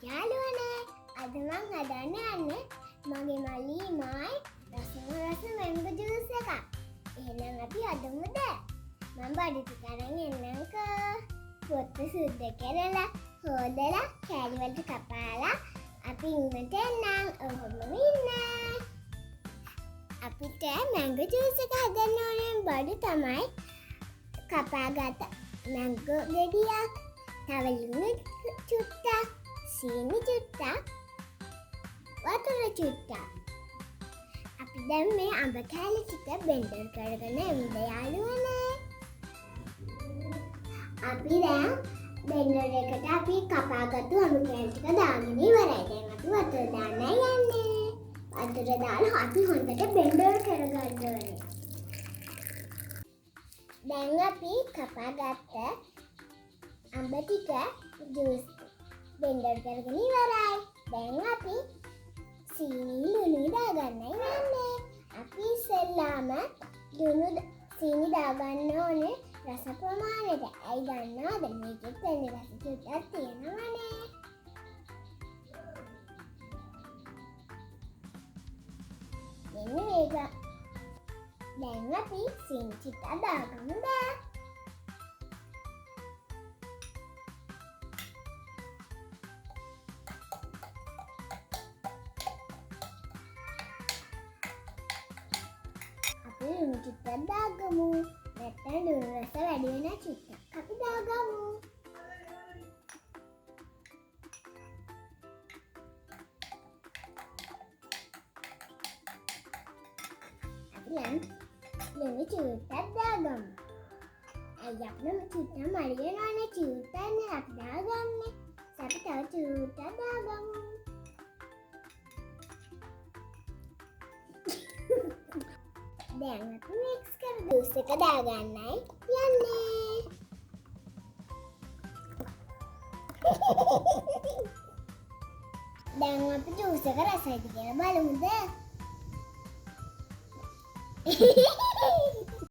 යාළුවනේ අද මං හදන්න යන්නේ මගේ මල්ලී මායි රසම රස මැංගෝ ජූස් එකක්. එහෙනම් අපි හදමුද? මම බඩු ටික අරන් එන්නම්කෝ. පොත්ත සුද්ධ කරලා හොදලා කෑලි වලට කපාලා අපි ඉන්නට එන්නම්. ඔහොමම ඉන්න. අපිට මැංගෝ ජූස් එක හදන්න ඕනේ බඩු තමයි කපාගත්ත මැංගෝ ගෙඩියක්, තව ලුණු චුට්ටක්, සීනි චුට්ටක්, වතුර චුට්ටක්. අපි දැන් මේ අඹ කෑලි ටික බෙන්ඩර් කරගෙන එමුද යාළුවනේ. අපි දැන් බෙන්ඩර් එකට අපි කපාගත්තු අඹ කෑලි ටික දාගෙන ඉවරයි. දැන් අපි වතුර දාන්නයි යන්නේ. වතුර දාලා අපි හොඳට බෙන්ඩර් කරගන්න ඕනේ. දැන් අපි කපාගත්ත අඹ ටික ජූස් බෙන්ඩර් කරගෙන ඉවරයි. දැන් අපි සීනි ලුණු දාගන්නයි යන්නේ. අපි ඉස්සෙල්ලාම ලුණු සීනි දාගන්න ඕනේ රස ප්‍රමාණයට. ඇයි දන්නවද? මේකෙත් තැන රස චුට්ටක් තියෙනවනේ. මෙන්න මේක. දැන් අපි සීනි චුට්ටක් දාගමු බෑ. ලුණු චුට්ටක් දාගමු. නැත්නම් ලුණු රස වැඩි වෙන චුට්ටක් අපි දාගමු. අපි දැන් ලුණු චුට්ටක් දාගමු. අයියා අපේ චුට්ටක් මඩි වෙනවනේ. චුට්ටක්නේ අපි දාගන්නේ. අපි තව චුට්ටක් දාගමු. දැන් අපි මික්ස් කර ජූස් එක දාගන්නයි යන්නේ. දැන් අපි ජූස් එක රසයිද කියලා බලමුද?